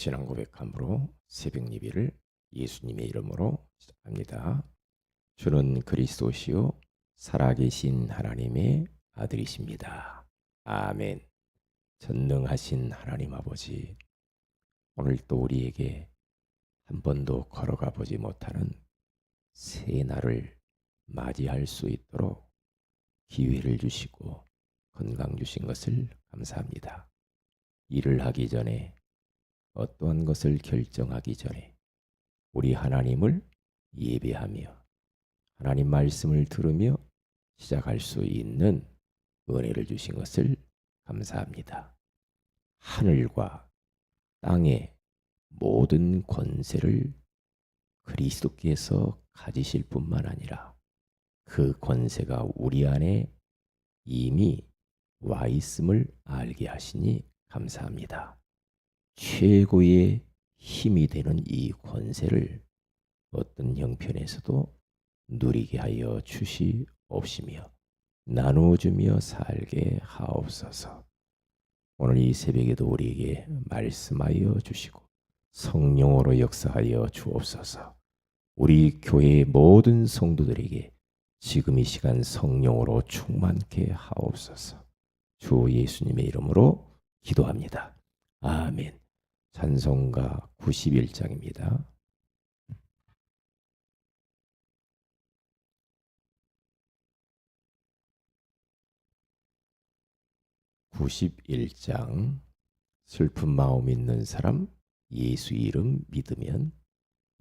신앙 고백함으로 새벽 예배를 예수님의 이름으로 시작합니다. 주는 그리스도시요 살아계신 하나님의 아들이십니다. 아멘. 전능하신 하나님 아버지, 오늘 또 우리에게 한 번도 걸어가 보지 못하는 새 날을 맞이할 수 있도록 기회를 주시고 건강 주신 것을 감사합니다. 일을 하기 전에, 어떠한 것을 결정하기 전에 우리 하나님을 예배하며 하나님 말씀을 들으며 시작할 수 있는 은혜를 주신 것을 감사합니다. 하늘과 땅의 모든 권세를 그리스도께서 가지실 뿐만 아니라 그 권세가 우리 안에 이미 와 있음을 알게 하시니 감사합니다. 최고의 힘이 되는 이 권세를 어떤 형편에서도 누리게 하여 주시옵시며 나누어주며 살게 하옵소서. 오늘 이 새벽에도 우리에게 말씀하여 주시고 성령으로 역사하여 주옵소서. 우리 교회의 모든 성도들에게 지금 이 시간 성령으로 충만케 하옵소서. 주 예수님의 이름으로 기도합니다. 아멘. 찬송가 91장입니다. 91장. 슬픈 마음 있는 사람 예수 이름 믿으면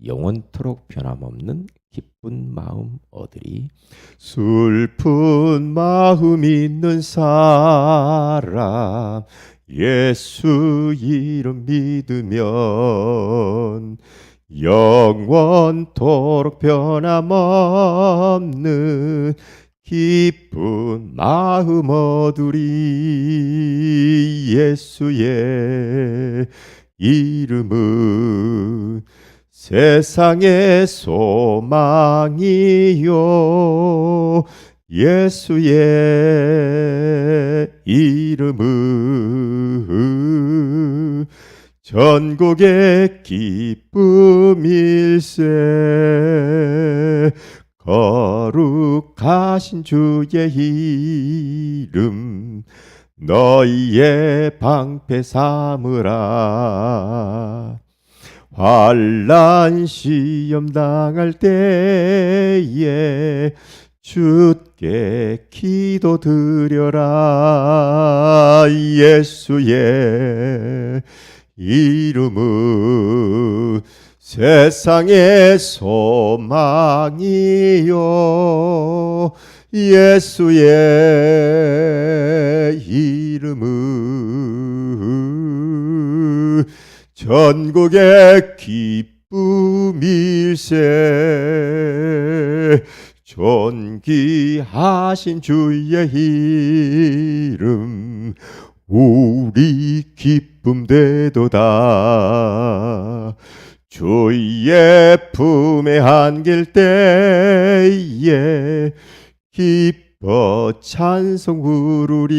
영원토록 변함없는 기쁜 마음 얻으리. 슬픈 마음 있는 사람 예수 이름 믿으면 영원토록 변함없는 기쁜 마음 얻으리. 예수의 이름은 세상의 소망이요 예수의 이름은 전국의 기쁨일세. 거룩하신 주의 이름 너희의 방패 삼으라. 환난 시험 당할 때에 주께 기도드려라. 예수의 이름은 세상의 소망이요 예수의 이름은 전국의 기쁨일세. 존귀하신 주의 이름 우리 기쁨 되도다. 주의 품에 안길 때에 기뻐 찬송 부르리.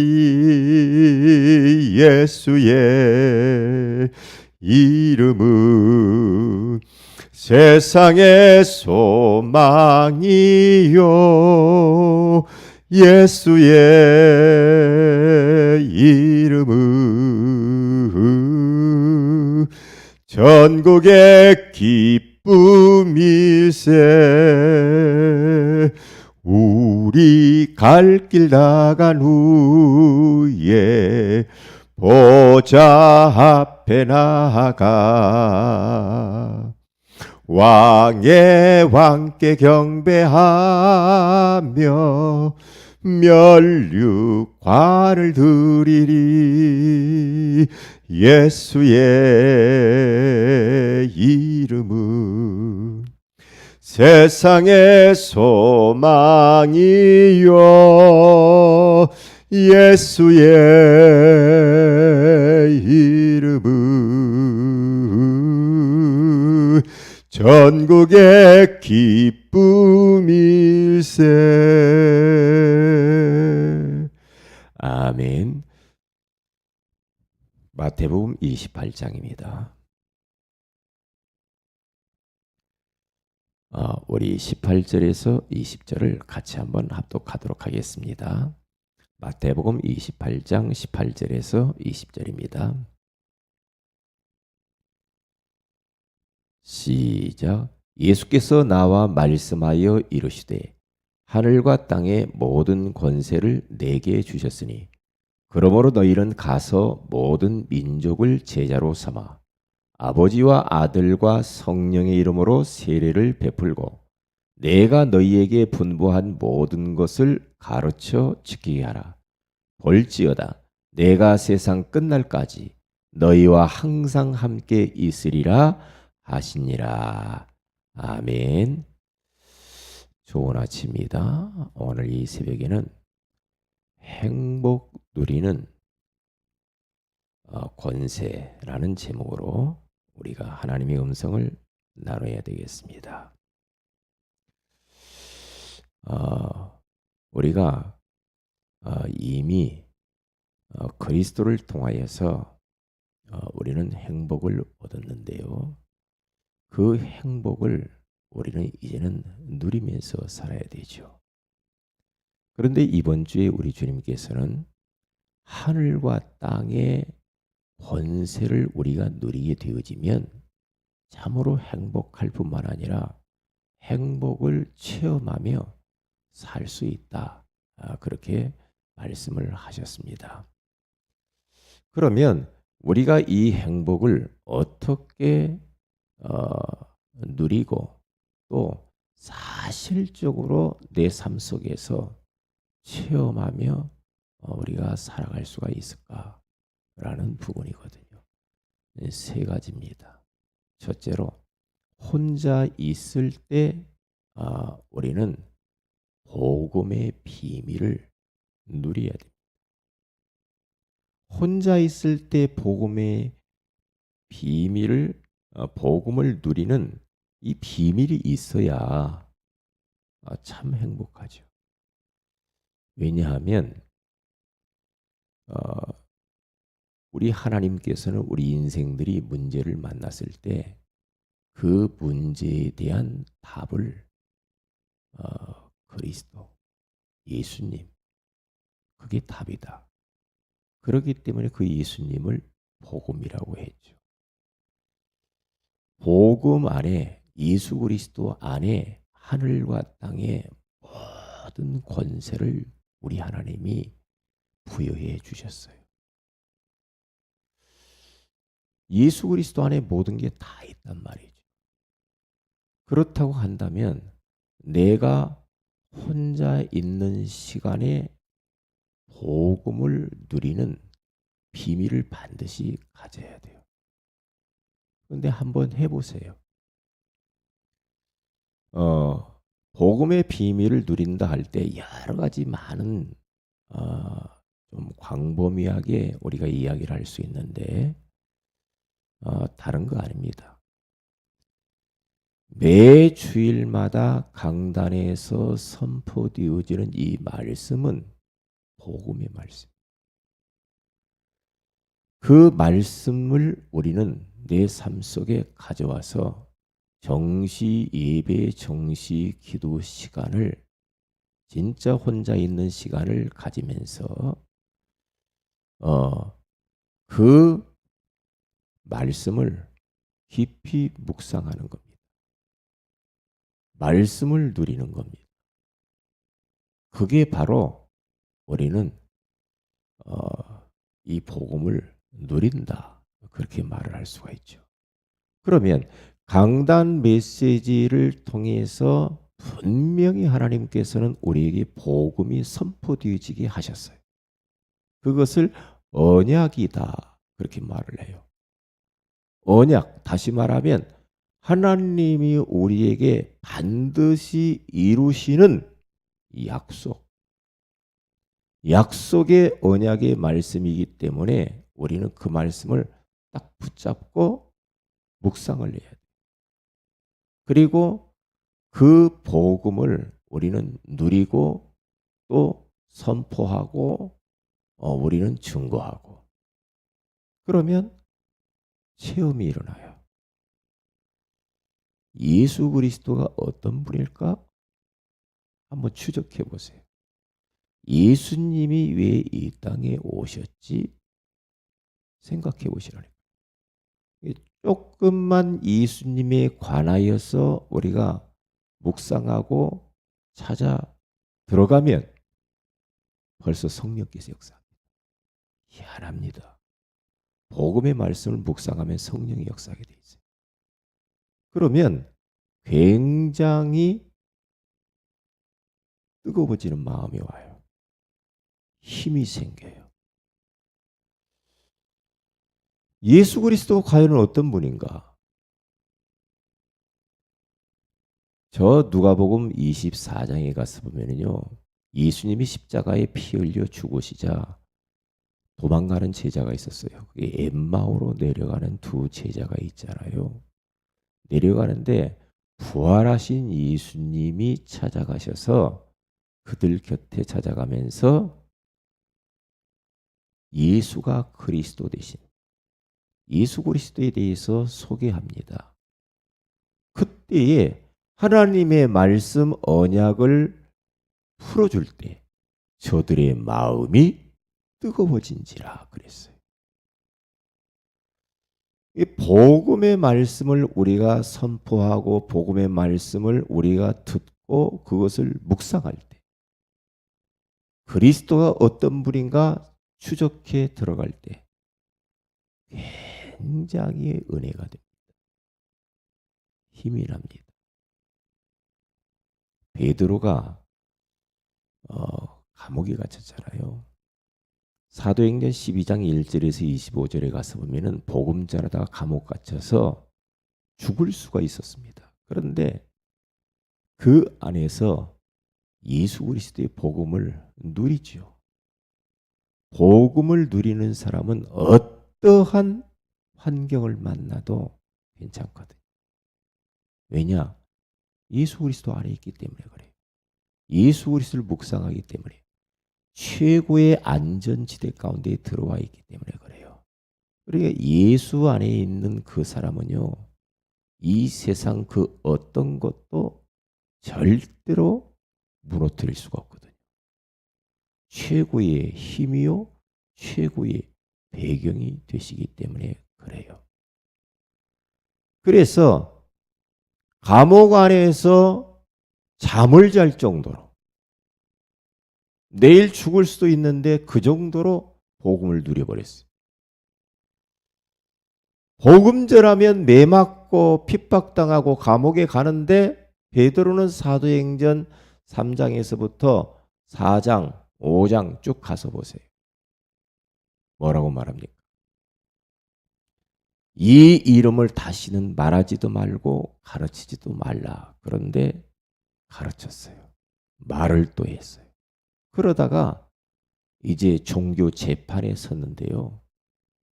예수의 이름은 세상의 소망이요 예수의 이름은 전국의 기쁨일세. 우리 갈 길 나간 후에 보좌 앞에 나가 왕의 왕께 경배하며 면류관을 드리리. 예수의 이름은 세상의 소망이요 예수의 이름은 전국의 기쁨일세. 아멘. 마태복음 28장입니다. 우리 18절에서 20절을 같이 한번 합독하도록 하겠습니다. 마태복음 28장 18절에서 20절입니다. 시작. 예수께서 나와 말씀하여 이르시되 하늘과 땅의 모든 권세를 내게 주셨으니 그러므로 너희는 가서 모든 민족을 제자로 삼아 아버지와 아들과 성령의 이름으로 세례를 베풀고 내가 너희에게 분부한 모든 것을 가르쳐 지키게 하라. 볼지어다 내가 세상 끝날까지 너희와 항상 함께 있으리라 하시니라. 아멘. 좋은 아침입니다. 오늘 이 새벽에는 행복 누리는 권세라는 제목으로 우리가 하나님의 음성을 나눠야 되겠습니다. 우리가 이미 그리스도를 통하여서 우리는 행복을 얻었는데요. 그 행복을 우리는 이제는 누리면서 살아야 되죠. 그런데 이번 주에 우리 주님께서는 하늘과 땅의 권세를 우리가 누리게 되어지면 참으로 행복할 뿐만 아니라 행복을 체험하며 살 수 있다. 그렇게 말씀을 하셨습니다. 그러면 우리가 이 행복을 어떻게 누리고 또 사실적으로 내 삶 속에서 체험하며 우리가 살아갈 수가 있을까라는 부분이거든요. 세 가지입니다. 첫째로 혼자 있을 때 우리는 복음의 비밀을 누려야 됩니다. 혼자 있을 때 복음의 비밀을 복음을 누리는 이 비밀이 있어야 참 행복하죠. 왜냐하면 우리 하나님께서는 우리 인생들이 문제를 만났을 때 그 문제에 대한 답을 그리스도, 예수님, 그게 답이다. 그렇기 때문에 그 예수님을 복음이라고 했죠. 복음 안에 예수 그리스도 안에 하늘과 땅의 모든 권세를 우리 하나님이 부여해 주셨어요. 예수 그리스도 안에 모든 게 다 있단 말이죠. 그렇다고 한다면 내가 혼자 있는 시간에 복음을 누리는 비밀을 반드시 가져야 돼요. 그런데 한번 해보세요. 복음의 비밀을 누린다 할 때 여러 가지 많은 좀 광범위하게 우리가 이야기를 할 수 있는데 다른 거 아닙니다. 매 주일마다 강단에서 선포되어지는 이 말씀은 복음의 말씀. 그 말씀을 우리는 내 삶 속에 가져와서 정시 예배, 정시 기도 시간을 진짜 혼자 있는 시간을 가지면서 그 말씀을 깊이 묵상하는 겁니다. 말씀을 누리는 겁니다. 그게 바로 우리는 이 복음을 누린다. 그렇게 말을 할 수가 있죠. 그러면 강단 메시지를 통해서 분명히 하나님께서는 우리에게 복음이 선포되어지게 하셨어요. 그것을 언약이다. 그렇게 말을 해요. 언약, 다시 말하면 하나님이 우리에게 반드시 이루시는 약속. 약속의 언약의 말씀이기 때문에 우리는 그 말씀을 딱 붙잡고 묵상을 해야 돼요. 그리고 그 복음을 우리는 누리고 또 선포하고 우리는 증거하고 그러면 체험이 일어나요. 예수 그리스도가 어떤 분일까? 한번 추적해 보세요. 예수님이 왜 이 땅에 오셨지? 생각해 보시라니까. 조금만 예수님에 관하여서 우리가 묵상하고 찾아 들어가면 벌써 성령께서 역사합니다. 희한합니다. 복음의 말씀을 묵상하면 성령이 역사하게 돼 있어요. 그러면 굉장히 뜨거워지는 마음이 와요. 힘이 생겨요. 예수 그리스도가 과연 어떤 분인가? 저 누가복음 24장에 가서 보면요, 예수님이 십자가에 피 흘려 죽으시자 도망가는 제자가 있었어요. 그게 엠마오로 내려가는 두 제자가 있잖아요. 내려가는데 부활하신 예수님이 찾아가셔서 그들 곁에 찾아가면서 예수가 그리스도 되신 예수 그리스도에 대해서 소개합니다. 그때에 하나님의 말씀 언약을 풀어줄 때 저들의 마음이 뜨거워진지라 그랬어요. 이 복음의 말씀을 우리가 선포하고 복음의 말씀을 우리가 듣고 그것을 묵상할 때 그리스도가 어떤 분인가 추적해 들어갈 때 굉장히 은혜가 됩니다. 힘이 납니다. 베드로가 감옥에 갇혔잖아요. 사도행전 12장 1절에서 25절에 가서 보면은 복음 전하다가 감옥 갇혀서 죽을 수가 있었습니다. 그런데 그 안에서 예수 그리스도의 복음을 누리죠. 복음을 누리는 사람은 어떠한 환경을 만나도 괜찮거든요. 왜냐? 예수 그리스도 안에 있기 때문에 그래요. 예수 그리스도를 묵상하기 때문에 최고의 안전지대 가운데 들어와 있기 때문에 그래요. 그러니까 예수 안에 있는 그 사람은요, 이 세상 그 어떤 것도 절대로 무너뜨릴 수가 없거든요. 최고의 힘이요, 최고의 배경이 되시기 때문에 그래요. 그래서 감옥 안에서 잠을 잘 정도로 내일 죽을 수도 있는데 그 정도로 복음을 누려버렸어요. 복음 전하면 매 맞고 핍박당하고 감옥에 가는데 베드로는 사도행전 3장에서부터 4장, 5장 쭉 가서 보세요. 뭐라고 말합니까? 이 이름을 다시는 말하지도 말고 가르치지도 말라. 그런데 가르쳤어요. 말을 또 했어요. 그러다가 이제 종교 재판에 섰는데요.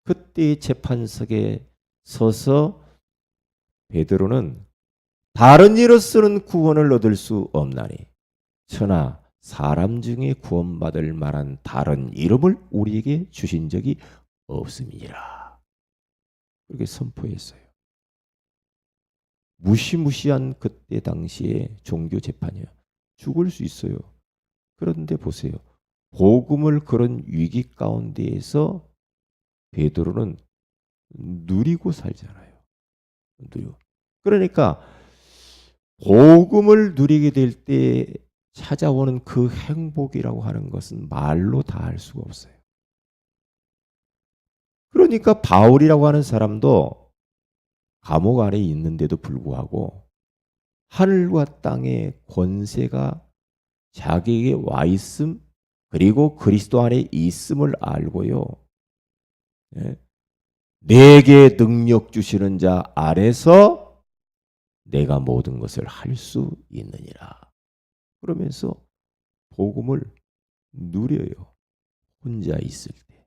그때 재판석에 서서 베드로는 다른 이로서는 구원을 얻을 수 없나니 천하 사람 중에 구원받을 만한 다른 이름을 우리에게 주신 적이 없음이니라. 그렇게 선포했어요. 무시무시한 그때 당시에 종교 재판이요. 죽을 수 있어요. 그런데 보세요. 복음을 그런 위기 가운데에서 베드로는 누리고 살잖아요. 누리고. 그러니까 복음을 누리게 될 때 찾아오는 그 행복이라고 하는 것은 말로 다 할 수가 없어요. 그러니까 바울이라고 하는 사람도 감옥 안에 있는데도 불구하고 하늘과 땅의 권세가 자기에게 와 있음, 그리고 그리스도 안에 있음을 알고요. 내게 능력 주시는 자 아래서 내가 모든 것을 할 수 있느니라. 그러면서 복음을 누려요. 혼자 있을 때.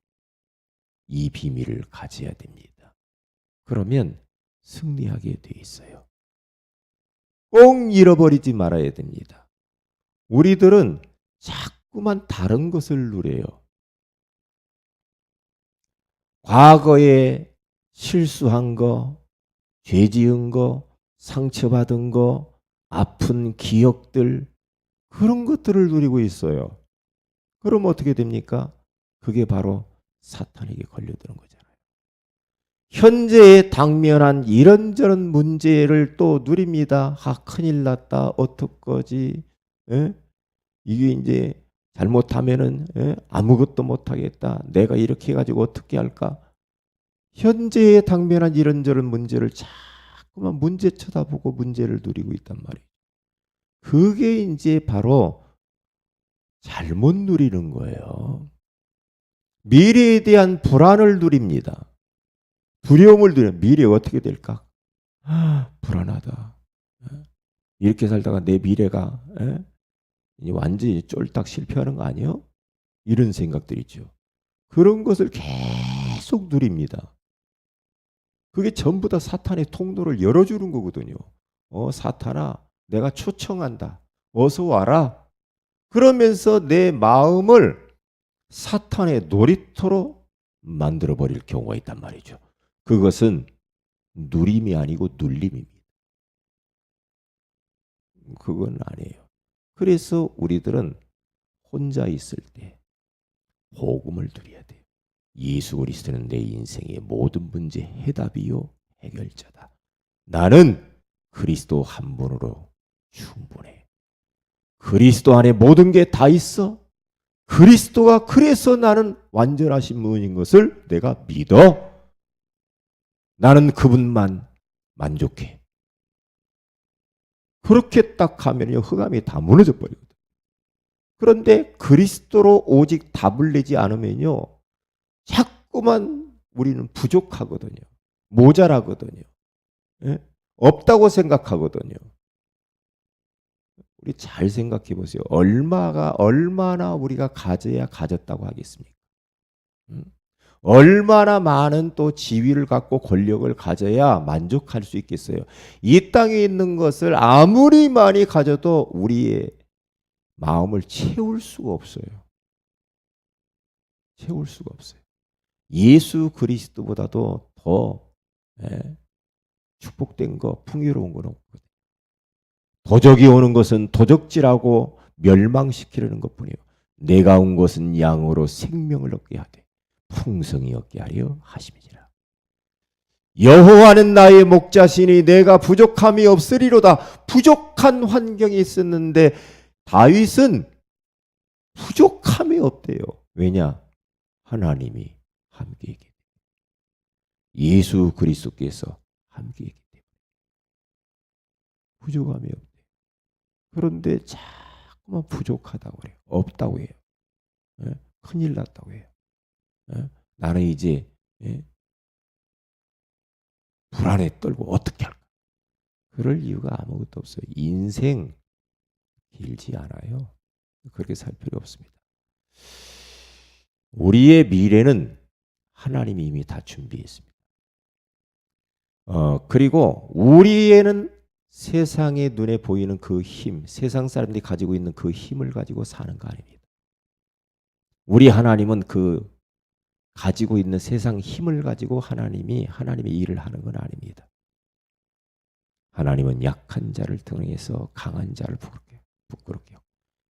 이 비밀을 가져야 됩니다. 그러면 승리하게 돼 있어요. 꼭 잃어버리지 말아야 됩니다. 우리들은 자꾸만 다른 것을 누려요. 과거에 실수한 거, 죄 지은 거, 상처받은 거, 아픈 기억들, 그런 것들을 누리고 있어요. 그럼 어떻게 됩니까? 그게 바로 사탄에게 걸려드는 거잖아요. 현재에 당면한 이런저런 문제를 또 누립니다. 큰일 났다. 어떡하지? 예? 이게 이제 잘못하면은 아무것도 못하겠다. 내가 이렇게 해가지고 어떻게 할까? 현재에 당면한 이런저런 문제를 자꾸만 문제 쳐다보고 문제를 누리고 있단 말이에요. 그게 이제 바로 잘못 누리는 거예요. 미래에 대한 불안을 누립니다. 두려움을 누려. 미래 어떻게 될까? 불안하다. 이렇게 살다가 내 미래가 완전히 쫄딱 실패하는 거 아니에요? 이런 생각들이죠. 그런 것을 계속 누립니다. 그게 전부 다 사탄의 통로를 열어주는 거거든요. 사탄아, 내가 초청한다. 어서 와라. 그러면서 내 마음을 사탄의 놀이터로 만들어버릴 경우가 있단 말이죠. 그것은 누림이 아니고 눌림입니다. 그건 아니에요. 그래서 우리들은 혼자 있을 때 복음을 누려야 돼요. 예수 그리스도는 내 인생의 모든 문제 해답이요 해결자다. 나는 그리스도 한 분으로 충분해. 그리스도 안에 모든 게 다 있어. 그리스도가 그래서 나는 완전하신 분인 것을 내가 믿어. 나는 그분만 만족해. 그렇게 딱 하면요, 흑암이 다 무너져 버리거든. 그런데 그리스도로 오직 답을 내지 않으면요, 자꾸만 우리는 부족하거든요. 모자라거든요. 예? 없다고 생각하거든요. 우리 잘 생각해 보세요. 얼마나 우리가 가져야 가졌다고 하겠습니까? 얼마나 많은 또 지위를 갖고 권력을 가져야 만족할 수 있겠어요. 이 땅에 있는 것을 아무리 많이 가져도 우리의 마음을 채울 수가 없어요. 채울 수가 없어요. 예수 그리스도보다도 더 축복된 거, 풍요로운 건 없거든요. 도적이 오는 것은 도적질하고 멸망시키려는 것뿐이요. 내가 온 것은 양으로 생명을 얻게 하되 풍성히 얻게 하려 하심이니라. 여호와는 나의 목자시니 내가 부족함이 없으리로다. 부족한 환경이 있었는데 다윗은 부족함이 없대요. 왜냐? 하나님이 함께 있기 때문에. 예수 그리스도께서 함께 있기 때문에 부족함이 없대요. 그런데 자꾸만 부족하다고 그래요. 없다고 해요. 큰일 났다고 해요. 나는 이제 불안에 떨고 어떻게 할까? 그럴 이유가 아무것도 없어요. 인생 길지 않아요. 그렇게 살 필요 없습니다. 우리의 미래는 하나님이 이미 다 준비했습니다. 그리고 우리에는 세상의 눈에 보이는 그 힘, 세상 사람들이 가지고 있는 그 힘을 가지고 사는 거 아닙니다. 우리 하나님은 그 가지고 있는 세상 힘을 가지고 하나님의 일을 하는 건 아닙니다. 하나님은 약한 자를 통해서 강한 자를 부끄럽게 하고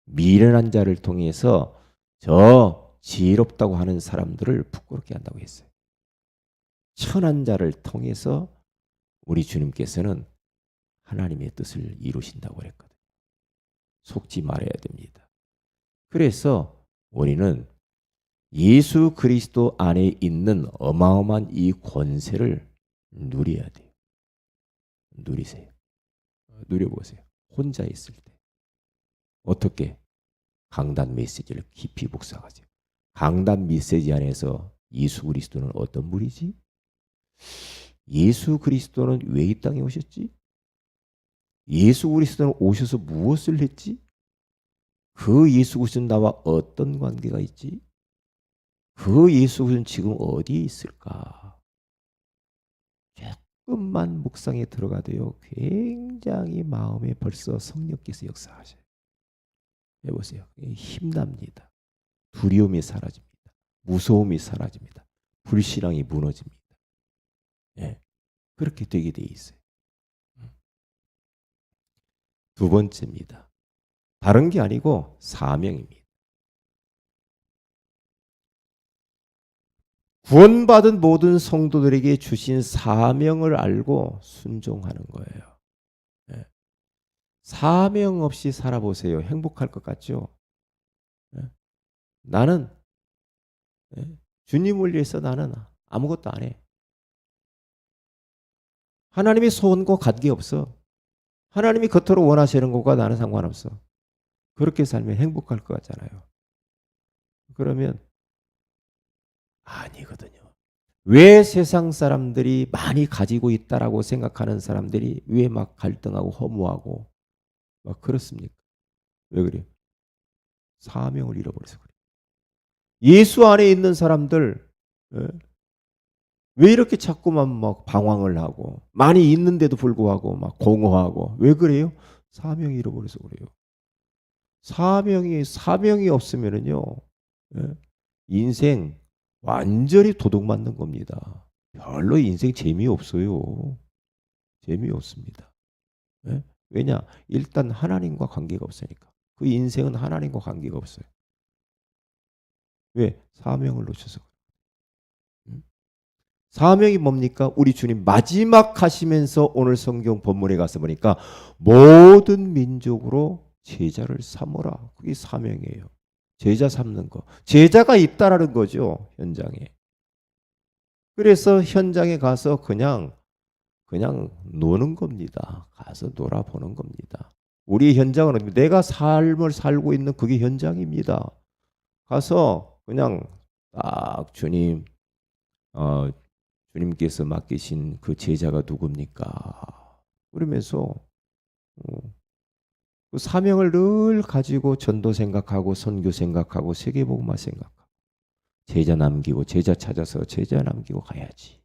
미련한 자를 통해서 저 지혜롭다고 하는 사람들을 부끄럽게 한다고 했어요. 천한 자를 통해서 우리 주님께서는 하나님의 뜻을 이루신다고 그랬거든요. 속지 말아야 됩니다. 그래서 우리는 예수 그리스도 안에 있는 어마어마한 이 권세를 누려야 돼요. 누리세요. 누려보세요. 혼자 있을 때. 어떻게? 강단 메시지를 깊이 묵상하세요. 강단 메시지 안에서 예수 그리스도는 어떤 분이지? 예수 그리스도는 왜 이 땅에 오셨지? 예수 그리스도는 오셔서 무엇을 했지? 그 예수 그리스도는 나와 어떤 관계가 있지? 그 예수 그리스도는 지금 어디에 있을까? 조금만 묵상에 들어가도요, 굉장히 마음에 벌써 성령께서 역사하셔요. 해보세요. 힘납니다. 두려움이 사라집니다. 무서움이 사라집니다. 불신앙이 무너집니다. 그렇게 되게 돼 있어요. 두 번째입니다. 다른 게 아니고 사명입니다. 구원받은 모든 성도들에게 주신 사명을 알고 순종하는 거예요. 예. 사명 없이 살아보세요. 행복할 것 같죠? 예. 나는 주님을 위해서 나는 아무것도 안 해. 하나님의 소원과 관계없어. 하나님이 겉으로 원하시는 것과 나는 상관없어. 그렇게 살면 행복할 것 같잖아요. 그러면 아니거든요. 왜 세상 사람들이 많이 가지고 있다라고 생각하는 사람들이 왜 막 갈등하고 허무하고 막 그렇습니까? 왜 그래요? 사명을 잃어버려서 그래요. 예수 안에 있는 사람들 왜 이렇게 자꾸만 막 방황을 하고 많이 있는데도 불구하고 막 공허하고 왜 그래요? 사명이 잃어버려서 그래요. 사명이 없으면은요 인생 완전히 도둑맞는 겁니다. 별로 인생 재미없어요. 재미없습니다. 예? 왜냐? 일단 하나님과 관계가 없으니까. 그 인생은 하나님과 관계가 없어요. 왜? 사명을 놓쳐서. 사명이 뭡니까? 우리 주님 마지막 하시면서 오늘 성경 본문에 가서 보니까 모든 민족으로 제자를 삼으라. 그게 사명이에요. 제자 삼는 거. 제자가 있다라는 거죠. 현장에. 그래서 현장에 가서 그냥 노는 겁니다. 가서 놀아보는 겁니다. 우리 현장은 내가 삶을 살고 있는 그게 현장입니다. 가서 그냥 딱 주님, 주님께서 맡기신 그 제자가 누굽니까? 그러면서 그 사명을 늘 가지고 전도 생각하고 선교 생각하고 세계복음화 생각하고 제자 남기고 제자 찾아서 제자 남기고 가야지.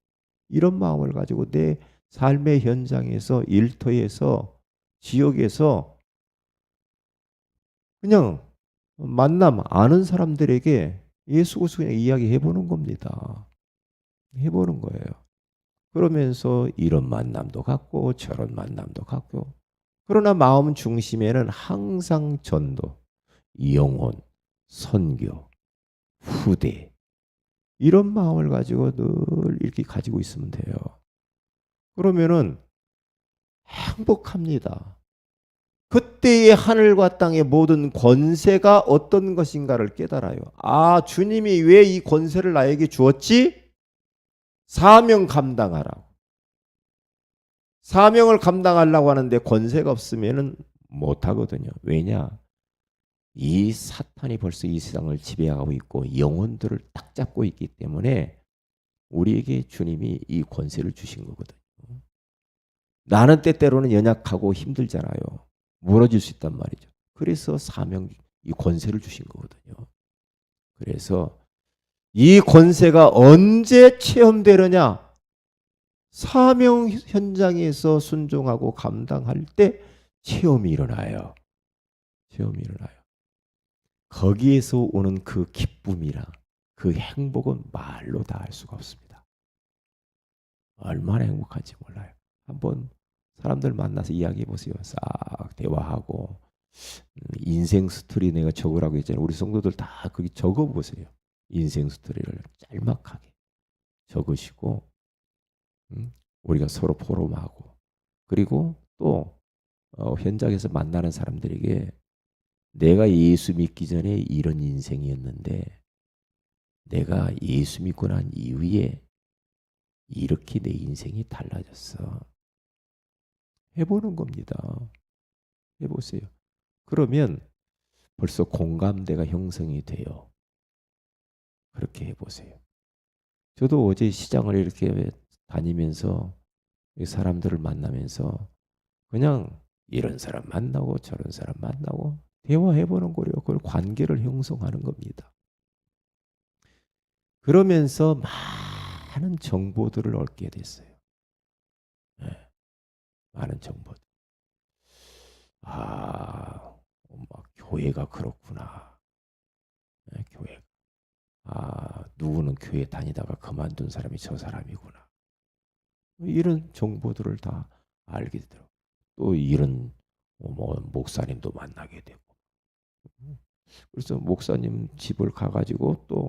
이런 마음을 가지고 내 삶의 현장에서 일터에서 지역에서 그냥 만남 아는 사람들에게 예수 그리스도 그냥 이야기해 보는 겁니다. 해보는 거예요. 그러면서 이런 만남도 갖고 저런 만남도 갖고 그러나 마음 중심에는 항상 전도, 영혼, 선교, 후대 이런 마음을 가지고 늘 이렇게 가지고 있으면 돼요. 그러면은 행복합니다. 그때의 하늘과 땅의 모든 권세가 어떤 것인가를 깨달아요. 아, 주님이 왜 이 권세를 나에게 주었지? 사명 감당하라고. 사명을 감당하려고 하는데 권세가 없으면 못하거든요. 왜냐? 이 사탄이 벌써 이 세상을 지배하고 있고 영혼들을 딱 잡고 있기 때문에 우리에게 주님이 이 권세를 주신 거거든요. 나는 때때로는 연약하고 힘들잖아요. 무너질 수 있단 말이죠. 그래서 사명, 이 권세를 주신 거거든요. 그래서 이 권세가 언제 체험되느냐? 사명 현장에서 순종하고 감당할 때 체험이 일어나요. 체험이 일어나요. 거기에서 오는 그 기쁨이랑 그 행복은 말로 다 할 수가 없습니다. 얼마나 행복한지 몰라요. 한번 사람들 만나서 이야기해 보세요. 싹 대화하고 인생 스토리 내가 적으라고 했잖아요. 우리 성도들 다 거기 적어 보세요. 인생 스토리를 짤막하게 적으시고 우리가 서로 포럼하고 그리고 또 현장에서 만나는 사람들에게 내가 예수 믿기 전에 이런 인생이었는데 내가 예수 믿고 난 이후에 이렇게 내 인생이 달라졌어. 해보는 겁니다. 해보세요. 그러면 벌써 공감대가 형성이 돼요. 그렇게 해보세요. 저도 어제 시장을 이렇게 다니면서 사람들을 만나면서 그냥 이런 사람 만나고 저런 사람 만나고 대화해보는 거예요. 그걸 관계를 형성하는 겁니다. 그러면서 많은 정보들을 얻게 됐어요. 네, 많은 정보들. 아, 교회가 그렇구나. 네, 교회. 아, 누구는 교회 다니다가 그만둔 사람이 저 사람이구나. 이런 정보들을 다 알게 되더라고요. 또 이런 뭐 목사님도 만나게 되고. 그래서 목사님 집을 가가지고 또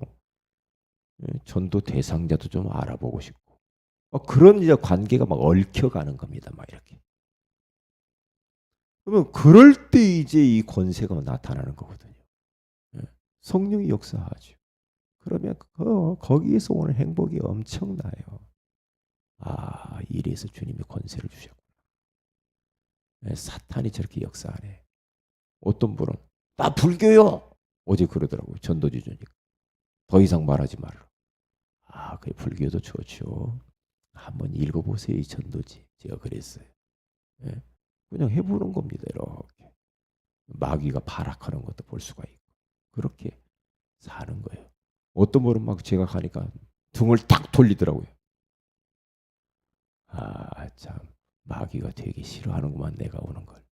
전도 대상자도 좀 알아보고 싶고. 그런 이제 관계가 막 얽혀가는 겁니다. 막 이렇게. 그러면 그럴 때 이제 이 권세가 나타나는 거거든요. 성령이 역사하죠. 그러면 거기에서 오는 행복이 엄청나요. 이래서 주님이 권세를 주셨구나. 사탄이 저렇게 역사하네. 어떤 분은 나 불교요. 어제 그러더라고요. 전도지주니까. 더 이상 말하지 말라. 그 불교도 좋죠. 한번 읽어보세요. 이 전도지. 제가 그랬어요. 그냥 해보는 겁니다. 이렇게. 마귀가 발악하는 것도 볼 수가 있고. 그렇게 사는 거예요. 어떤 분은 막 제가 가니까 등을 탁 돌리더라고요. 참 마귀가 되게 싫어하는구만 내가 오는 걸.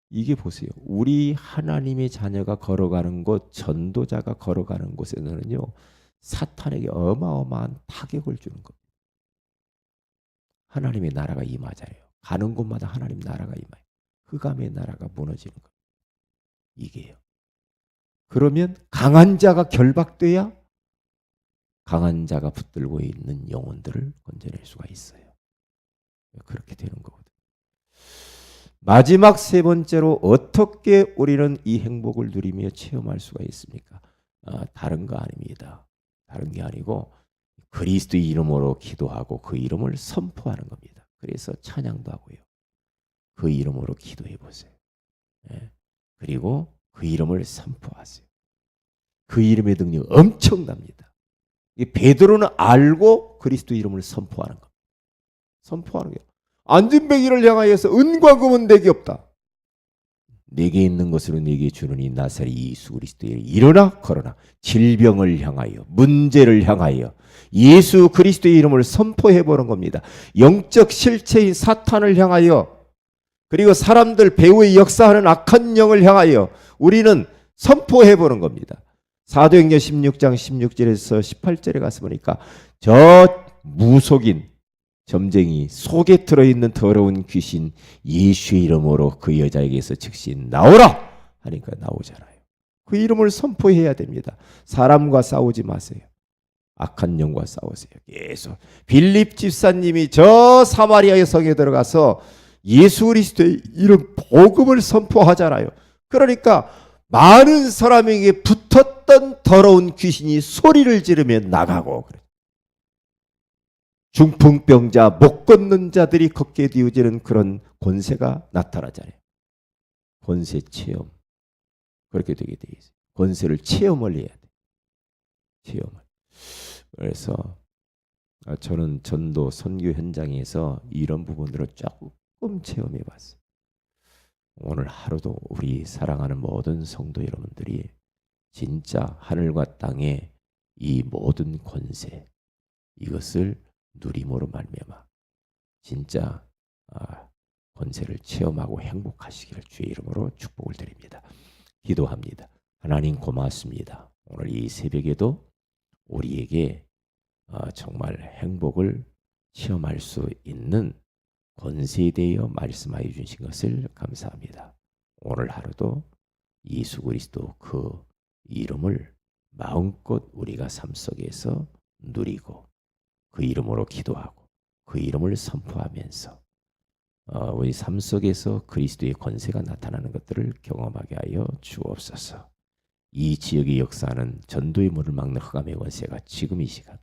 이게 보세요. 우리 하나님의 자녀가 걸어가는 곳, 전도자가 걸어가는 곳에는요. 사탄에게 어마어마한 타격을 주는 겁니다. 하나님의 나라가 임하잖아요. 가는 곳마다 하나님 나라가 임해요. 흑암의 나라가 무너지는 겁니다. 이게요. 그러면 강한 자가 결박돼야 강한 자가 붙들고 있는 영혼들을 건져낼 수가 있어요. 그렇게 되는 거거든요. 마지막 세 번째로 어떻게 우리는 이 행복을 누리며 체험할 수가 있습니까? 다른 거 아닙니다. 다른 게 아니고 그리스도의 이름으로 기도하고 그 이름을 선포하는 겁니다. 그래서 찬양도 하고요. 그 이름으로 기도해 보세요. 그리고 그 이름을 선포하세요. 그 이름의 능력이 엄청납니다. 베드로는 알고 그리스도 이름을 선포하는 겁니다. 선포하는 거예요. 안진뱅이를 향하여서 은과 금은 내게 없다. 내게 있는 것으로 내게 주느니 나사렛 예수 그리스도의 일어나 걸어나. 질병을 향하여, 문제를 향하여 예수 그리스도의 이름을 선포해 보는 겁니다. 영적 실체인 사탄을 향하여, 그리고 사람들 배후에 역사하는 악한 영을 향하여 우리는 선포해 보는 겁니다. 사도행전 16장 16절에서 18절에 가서 보니까 저 무속인 점쟁이 속에 들어있는 더러운 귀신 예수의 이름으로 그 여자에게서 즉시 나오라 하니까 나오잖아요. 그 이름을 선포해야 됩니다. 사람과 싸우지 마세요. 악한 영과 싸우세요. 계속. 빌립 집사님이 저 사마리아의 성에 들어가서 예수 그리스도의 이름 복음을 선포하잖아요. 그러니까 많은 사람에게 붙었던 더러운 귀신이 소리를 지르며 나가고 그래. 중풍병자, 못 걷는 자들이 걷게 되어지는 그런 권세가 나타나잖아요. 권세 체험. 그렇게 되게 돼 있어요. 권세를 체험을 해야 돼. 체험을. 그래서 저는 전도 선교 현장에서 이런 부분들을 조금 체험해 봤어요. 오늘 하루도 우리 사랑하는 모든 성도 여러분들이 진짜 하늘과 땅의 이 모든 권세, 이것을 누림으로 말미암아 진짜 권세를 체험하고 행복하시기를 주의 이름으로 축복을 드립니다. 기도합니다. 하나님 고맙습니다. 오늘 이 새벽에도 우리에게 정말 행복을 체험할 수 있는 권세에 대하여 말씀하여 주신 것을 감사합니다. 오늘 하루도 예수 그리스도 그 이름을 마음껏 우리가 삶 속에서 누리고 그 이름으로 기도하고 그 이름을 선포하면서 우리 삶 속에서 그리스도의 권세가 나타나는 것들을 경험하게 하여 주옵소서. 이 지역의 역사는 전도의 문을 막는 흑암의 권세가 지금 이 시간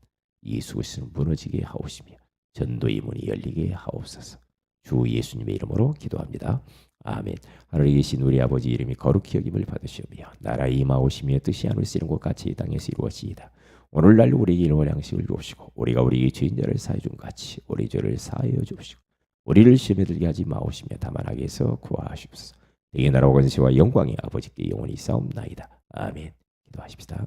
예수 그리스도는 무너지게 하옵시며 전도의 문이 열리게 하옵소서. 주 예수님의 이름으로 기도합니다. 아멘. 하늘에 계신 우리 아버지 이름이 거룩히 여김을 받으시오며 나라의 임하오시며 뜻이 하늘에 이룬 것 같이 이 땅에서 이루어지이다. 오늘날 우리에게 일용할 양식을 주옵시고 우리가 우리에게 죄인 자를 사하여 준 같이 우리 죄를 사하여 주옵시고 우리를 시험에 들게 하지 마오시며 다만 악에서 구하시옵소서. 내게 나라와 권세와 영광이 아버지께 영원히 싸움나이다. 아멘. 기도하십시다.